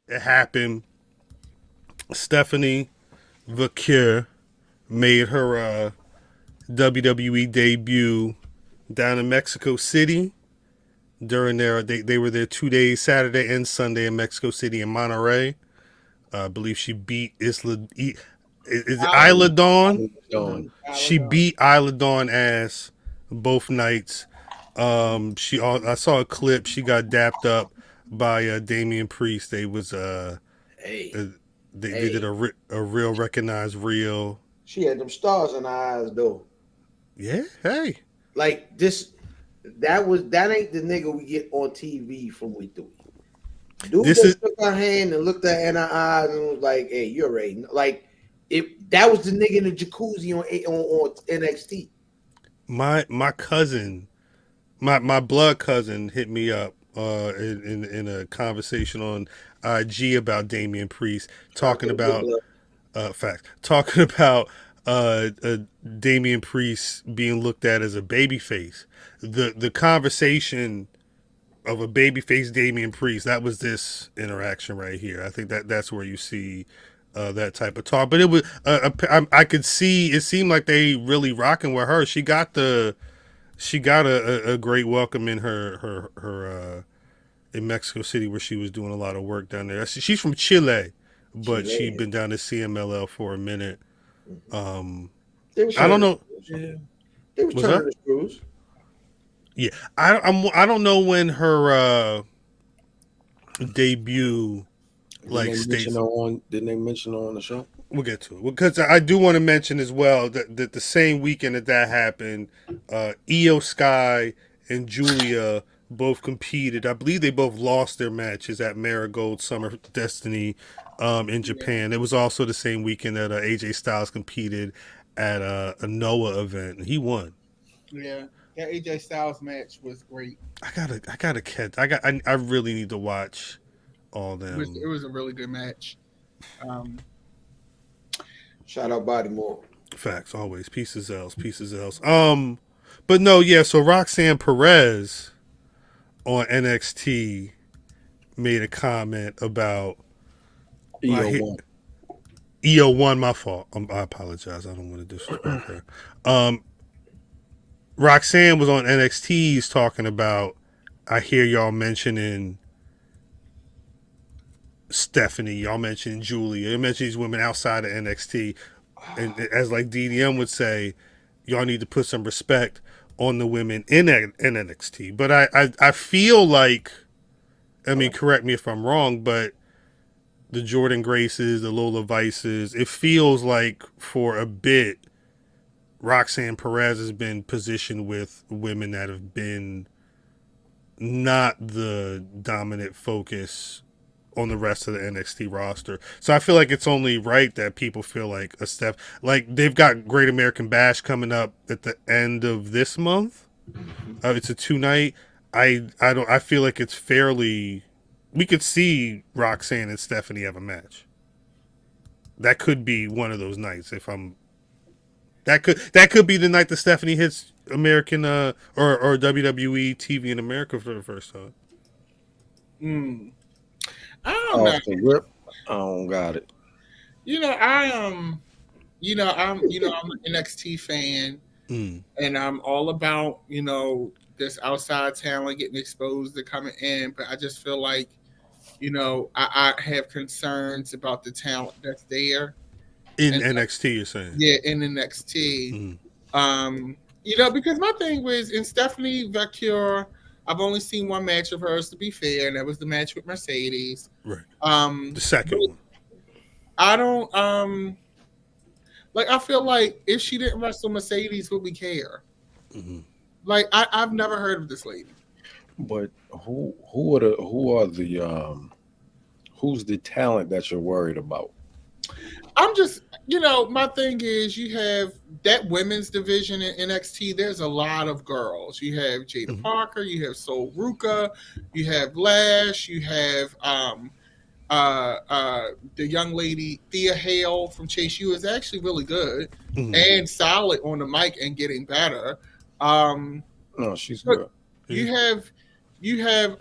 it happened. Stephanie Vaquer made her WWE debut down in Mexico City during they were there 2 days, Saturday and Sunday in Mexico City and Monterrey. I believe she beat is it Isla Dawn? She beat Isla Dawn ass both nights. I saw a clip. She got dapped up by Damian Priest. Hey, Uh, they did hey. a real recognized real. She had them stars in her eyes though. Yeah, hey, Like this, that ain't the nigga we get on TV from We Do It. Dude this that is took her hand and looked her in her eyes and was like, "Hey, you're right." Like if that was the nigga in the jacuzzi on NXT. my cousin, my blood cousin hit me up in a conversation on IG about Damian Priest Shout out to talking the good about blood. facts. Talking about Damian Priest being looked at as a babyface. The conversation of a babyface Damian Priest, that was this interaction right here. I think that's where you see that type of talk. But it was I could see it seemed like they really rocking with her. She got a great welcome in her in Mexico City where she was doing a lot of work down there. She's from Chile, but she'd Chile. been down to CMLL for a minute. Mhm. Um, They was I don't turning the know. screws. Yeah. They was Was turning that? the screws. Yeah, I don't know when her debut like states. Didn't they mention her on the show? We'll get to it because I do want to mention as well that the same weekend that happened, Io Sky and Giulia both competed. I believe they both lost their matches at Marigold Summer Destiny in Yeah. Japan. It was also the same weekend that AJ Styles competed at a Noah event. He won. Yeah. That AJ Styles match was great. I gotta catch. I really need to watch all It them was a really good match. Um, Shout out Bodymore. facts. Always pieces else, pieces else. But no, yeah. So Roxanne Perez on NXT made a comment about I EO hit one. EO1. My fault. I apologize. I don't want to disrespect her. Um, Roxanne was on NXT's talking about. I hear y'all mentioning Stephanie. Y'all mentioning Giulia. You mentioned these women outside of NXT, and as like DDM would say, y'all need to put some respect on the women in NXT. But I feel like, I mean, correct me if I'm wrong, but the Jordan Graces, the Lola Vices, it feels like for a bit, Roxanne Perez has been positioned with women that have been not the dominant focus on the rest of the NXT roster. So I feel like it's only right that people feel like a step like they've got Great American Bash coming up at the end of this month. It's a 2 night. I feel like it's fairly we could see Roxanne and Stephanie have a match. That could be one of those nights if I'm that could be the night that Stephanie hits American or WWE TV in America for the first time. mm, I don't Oh, know. know. off the rip. I don't got it. You know, I I'm an NXT fan, Mm. and I'm all about this outside talent getting exposed to coming in, but I just feel like I have concerns about the talent that's there, In and NXT, you're saying? yeah, in NXT. Mm. Because my thing was in Stephanie Vaquer, I've only seen one match of hers to be fair, and that was the match with Mercedes. Right. The But second one. I don't like. I feel like if she didn't wrestle Mercedes, would we care? Mm-hmm. Like I've never heard of this lady. But who's the talent that you're worried about? I'm just, my thing is you have that women's division in NXT. There's a lot of girls. You have Jada Mm-hmm. Parker, you have Sol Ruka, you have Lash, you have the young lady Thea Hale from Chase U is actually really good Mm-hmm. and solid on the mic and getting better. Um, No, she's but good. you have you have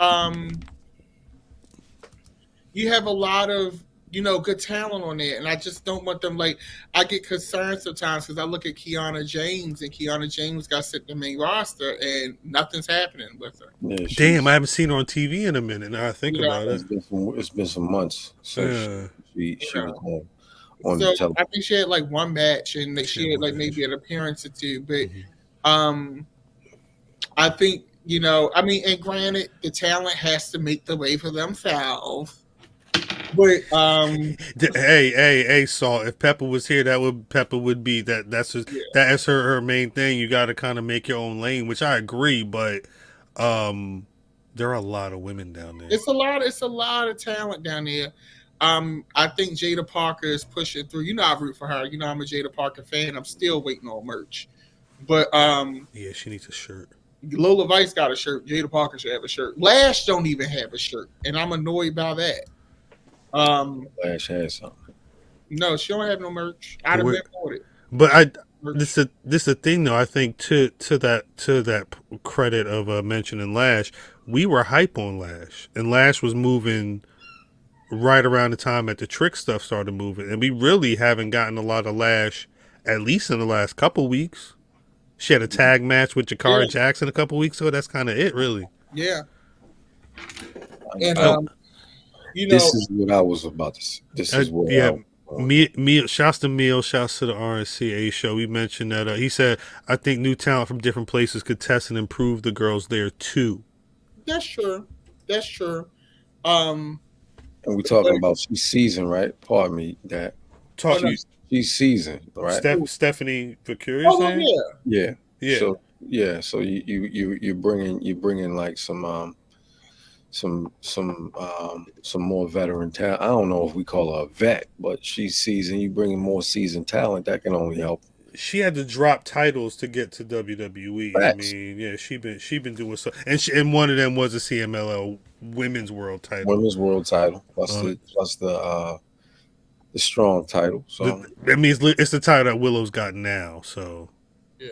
you have a lot of good talent on there, and I just don't want them. Like, I get concerned sometimes because I look at Kiana James, and Kiana James got sent to the main roster, and nothing's happening with her. Yeah, Damn, I haven't seen her on TV in a minute. Now I think about it. It's been some months since she was on the television. I think she had like one match, and she had like maybe an appearance or two. But I think and granted, the talent has to make the way for themselves. But hey, Saul. If Pepper was here, Pepper would be that. That is her main thing. You got to kind of make your own lane, which I agree. But there are a lot of women down there. It's a lot of talent down there. I think Jada Parker is pushing through. I root for her. I'm a Jada Parker fan. I'm still waiting on merch. But yeah, she needs a shirt. Lola Vice got a shirt. Jada Parker should have a shirt. Lash don't even have a shirt, and I'm annoyed by that. Lash has something. No, she don't have no merch. I'd have been bought it. But this is the thing though. I think to that credit of mentioning Lash, we were hype on Lash, and Lash was moving right around the time that the Trick stuff started moving, and we really haven't gotten a lot of Lash, at least in the last couple weeks. She had a tag match with Jakara Jackson a couple weeks ago. That's kind of it, really. Yeah. And this is what I was about to say. This is what shouts to Meal, shouts to the RNCA show. We mentioned that he said, I think new talent from different places could test and improve the girls there too. That's true. And we're talking about she's seasoned, right? Pardon me, that she's seasoned, right? Stephanie Vaquer, yeah. So you're bringing like some more veteran talent. I don't know if we call her a vet, but she's seasoned. You bringing more seasoned talent, that can only help. She had to drop titles to get to WWE. Facts. I mean, yeah, she been doing so, and one of them was a CMLL Women's World Title. Plus the strong title. So that means it's the title that Willow's got now. So yeah.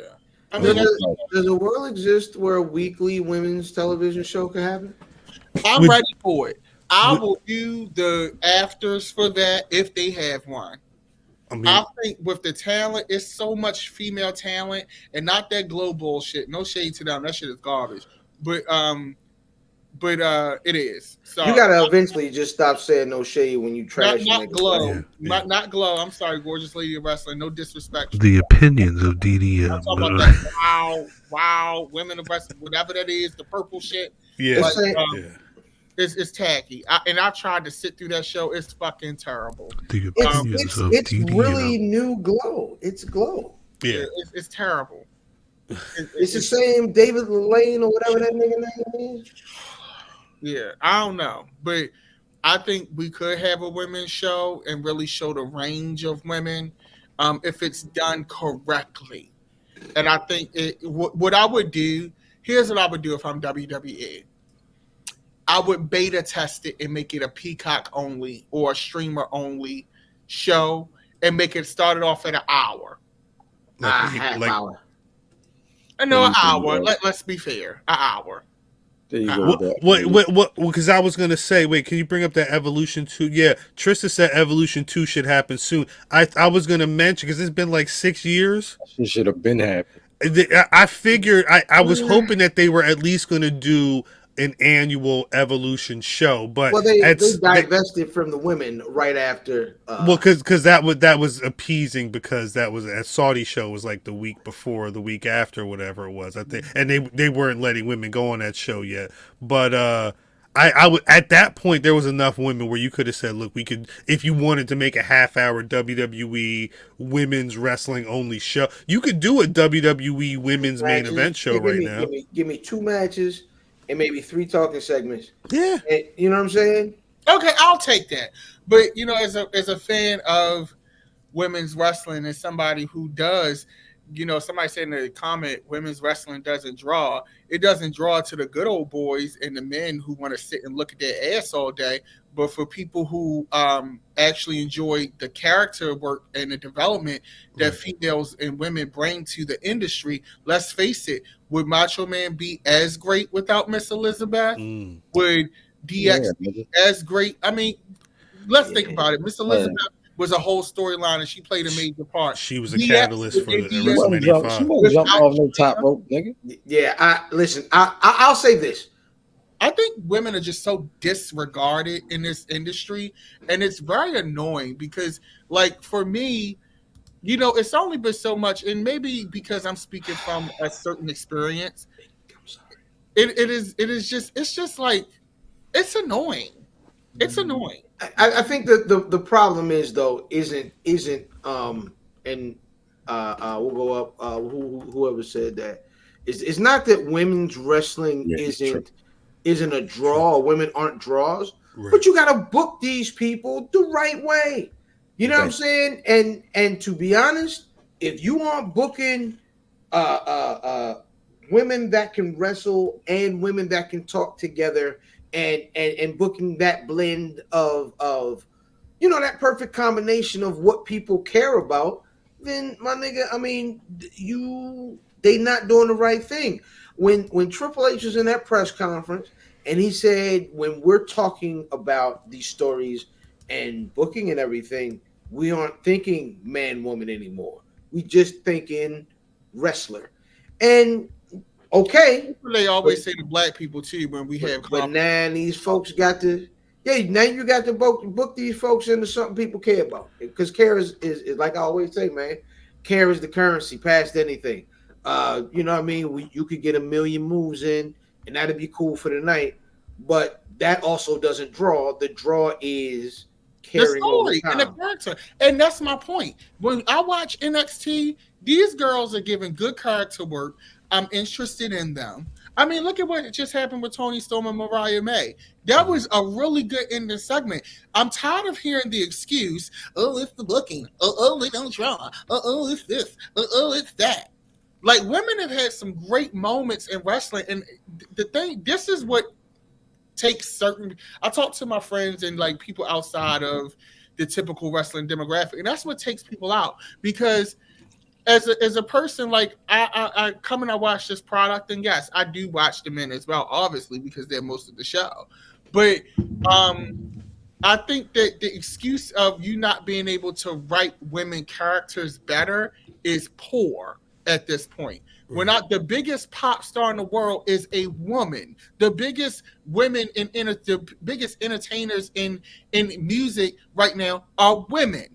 Does a world exist where a weekly women's television show could happen? I'm ready for it. I will do the afters for that if they have one. I think with the talent, it's so much female talent, and not that glow bullshit. No shade to them, that shit is garbage. But it is. So you gotta eventually just stop saying no shade when you trash. Not glow, not glow. I'm sorry, gorgeous lady of wrestling. No disrespect. The opinions of DDM. I'm talking about that wow, women of wrestling, whatever that is, the purple shit. Yeah, It's tacky. I tried to sit through that show. It's fucking terrible. It's really new glow. It's glow. Yeah, it's terrible. It's the same David Lane or whatever that nigga name is. Yeah, I don't know, but I think we could have a women's show and really show the range of women if it's done correctly. And I think what I would do. Here's what I would do if I'm WWE. I would beta test it and make it a Peacock only or a streamer only show and make it started off at an hour. Half hour. I know, an hour. Let's be fair. An hour. There you go. What? Because I was gonna say, wait, can you bring up that Evolution 2? Yeah, Trista said Evolution 2 should happen soon. I was gonna mention because it's been like 6 years. It should have been happening. I figured I was hoping that they were at least gonna do an annual Evolution show, but they divested from the women right after. Because that was appeasing, because that was a Saudi show was like the week before, the week after, whatever it was. I think, and they weren't letting women go on that show yet. But I would, at that point there was enough women where you could have said, look, we could, if you wanted to make a half-hour WWE women's wrestling only show, you could do a WWE women's main event show now. Give me 2 matches. And maybe 3 talking segments. Yeah. And, you know what I'm saying? Okay, I'll take that. But, as a fan of women's wrestling and somebody who does, somebody said in the comment, women's wrestling doesn't draw. It doesn't draw to the good old boys and the men who want to sit and look at their ass all day. But for people who actually enjoy the character work and the development that females and women bring to the industry, let's face it, would Macho Man be as great without Miss Elizabeth? Would DX as great. I mean, let's think about it. Miss Elizabeth was a whole storyline, and she played a major part. She was a catalyst for the WrestleMania She wasn't jumping off no top rope, nigga. Yeah, I'll say this. I think women are just so disregarded in this industry, and it's very annoying because, like, for me, you know, it's only been so much, and maybe because I'm speaking from a certain experience, it's just like, it's annoying. It's annoying. I think that the problem is though isn't and we'll go up whoever said that it's not that women's wrestling isn't a draw, or women aren't draws, but you gotta book these people the right way. You know what I'm saying? And to be honest, if you aren't booking women that can wrestle and women that can talk together and booking that blend of you know, that perfect combination of what people care about, then my nigga, I mean, they not doing the right thing. When Triple H was in that press conference and he said, when we're talking about these stories and booking and everything, we aren't thinking man woman anymore. We just thinking wrestler. And okay, they always say to black people too when we have. But now these folks got to, now you got to book these folks into something people care about. Because care is like I always say, man, care is the currency past anything. You know what I mean? You could get 1 million moves in, and that'd be cool for the night. But that also doesn't draw. The draw is the story and the character, and that's my point. When I watch NXT, these girls are giving good character work. I'm interested in them. I mean, look at what just happened with Toni Storm and Mariah May. That was a really good ending segment. I'm tired of hearing the excuse, oh, it's the booking. Oh, they don't draw. Oh, it's this. Oh, it's that. Like, women have had some great moments in wrestling, and the thing, this is what takes certain. I talk to my friends and like people outside of the typical wrestling demographic, and that's what takes people out. Because as a person, like I come and I watch this product, and yes, I do watch the men as well, obviously, because they're most of the show. But I think that the excuse of you not being able to write women characters better is poor at this point. We're not, the biggest pop star in the world is a woman. The biggest women the biggest entertainers in music right now are women.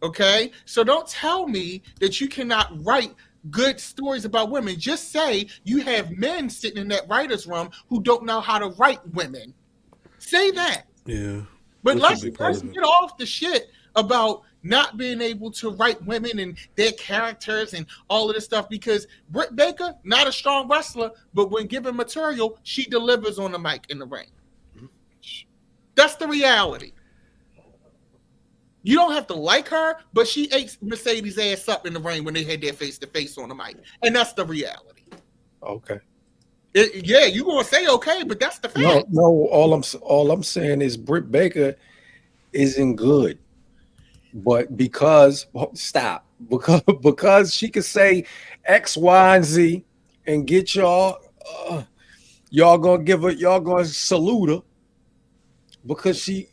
Okay, so don't tell me that you cannot write good stories about women. Just say you have men sitting in that writer's room who don't know how to write women. Say that. Yeah. But let's get off the shit about not being able to write women and their characters and all of this stuff, because Britt Baker, not a strong wrestler, but when given material, she delivers on the mic in the ring. That's the reality. You don't have to like her, but she ate Mercedes' ass up in the ring when they had their face-to-face on the mic. And that's the reality. Okay. Yeah, you're going to say okay, but that's the fact. No, all I'm saying is Britt Baker isn't good. But because she could say X, Y, and Z and get y'all gonna salute her because she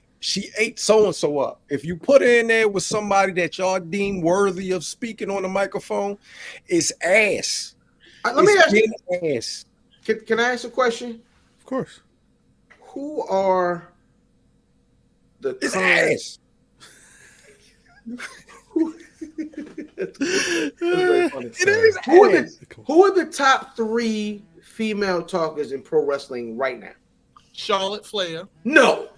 ate so-and-so up. If you put her in there with somebody that y'all deem worthy of speaking on the microphone, it's ass. Let me ask you, ass. Can I ask a question? Of course. Who are the ass? Who are the top 3 female talkers in pro wrestling right now? Charlotte Flair. No.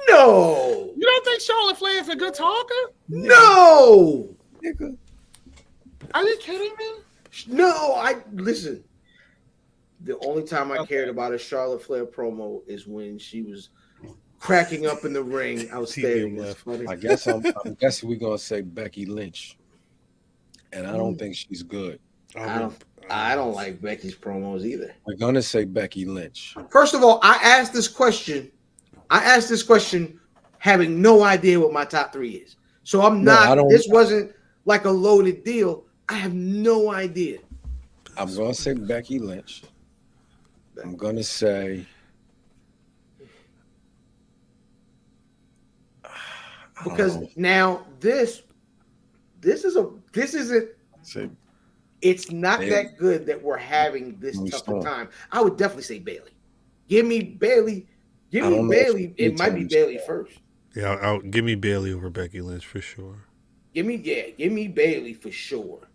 You don't think Charlotte Flair is a good talker? No. Are you kidding me? No, listen. The only time I cared about a Charlotte Flair promo is when she was cracking up in the ring. Outstanding. I guess I'm guessing we're gonna say Becky Lynch, and I don't think she's good. I don't like Becky's promos either. We're gonna say Becky Lynch. First of all, I asked this question having no idea what my top 3 is. So I'm not. This wasn't like a loaded deal. I have no idea. I'm gonna say Becky Lynch. I'm gonna say Because now this isn't. Say, It's not Bayley. that good that we're having this We tough storm. time. I would definitely say Bailey. Give me Bailey. Give I me don't know if Bailey. we It might be can- Bailey first. Yeah, I'll give me Bailey over Becky Lynch for sure. Give me Bailey for sure.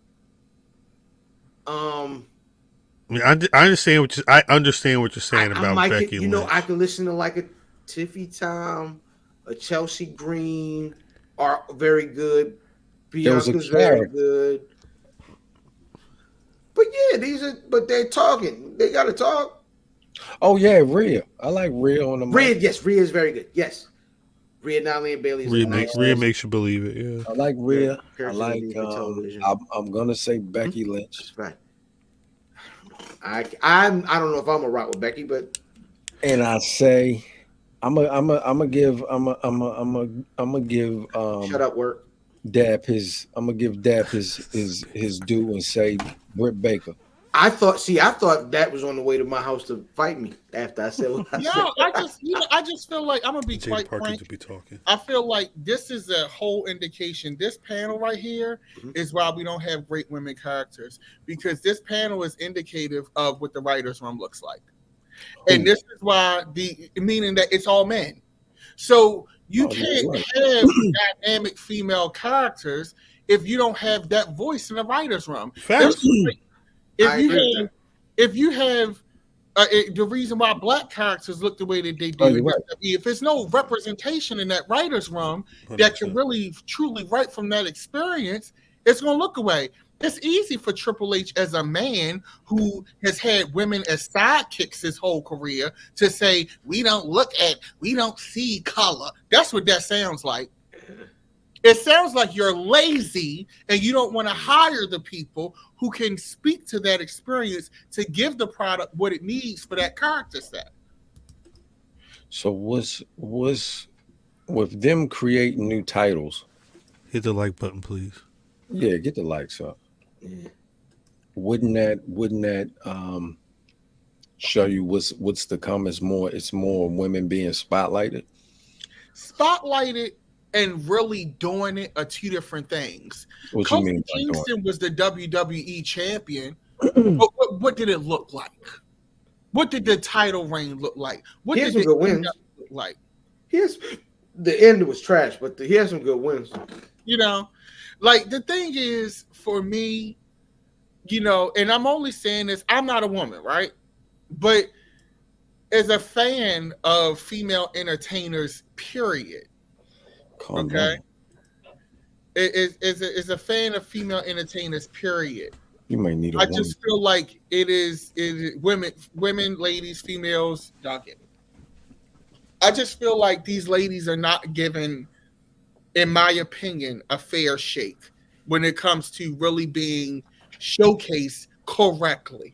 I mean, I understand I understand what you're saying about might Becky get, Lynch. I can listen to like a Tiffy Tom, a Chelsea Green are very good. There was a Bianca's very character. good. But yeah, but they're talking. They gotta talk. Oh yeah, Rhea. I like Rhea on the mic. Rhea is very good. Yes. Rhea Nally and Bailey is Rhea, a nice. Rhea makes you believe it. Yeah. I like Rhea. I Character like. leading for television. I'm gonna say Becky Lynch. That's right. I don't know if I'm gonna rock with Becky, but And I say, I'm gonna give shut up, work. Dap his. I'm gonna give Dap his due and say Britt Baker. I thought that was on the way to my house to fight me after I said what I said. I just feel like I'm gonna be Jay quite Parker frank. to be talking. I feel like this is a whole indication. This panel right here Mhm. is why we don't have great women characters, because this panel is indicative of what the writers' room looks like, and this is why meaning that it's all men. So you can't have dynamic female characters if you don't have that voice in the writers' room. Facts. If you have the reason why black characters look the way that they do, Right. if there's no representation in that writer's room that can 100%. really truly write from that experience, it's going to look away. It's easy for Triple H as a man who has had women as sidekicks his whole career to say, we don't see color. That's what that sounds like. It sounds like you're lazy and you don't want to hire the people who can speak to that experience to give the product what it needs for that character set. So what's with them creating new titles? Hit the like button, please. Yeah, get the likes up. Yeah. Wouldn't that show you what's to come? It's more women being spotlighted. Spotlighted and really doing it are two different things. What you Kofi mean by doing it? Kingston was the WWE champion. But what did it look like? What did the title reign look like? What He had did some the good wins. look like? The end was trash, but he had some good wins. You know, like the thing is for me, and I'm only saying this, I'm not a woman, right? But as a fan of female entertainers, period. Calm Okay. down. Is a fan of female entertainers, period. You might need a I woman. just feel like it is women, ladies, females, y'all get it. I just feel like these ladies are not given, in my opinion, a fair shake when it comes to really being showcased correctly.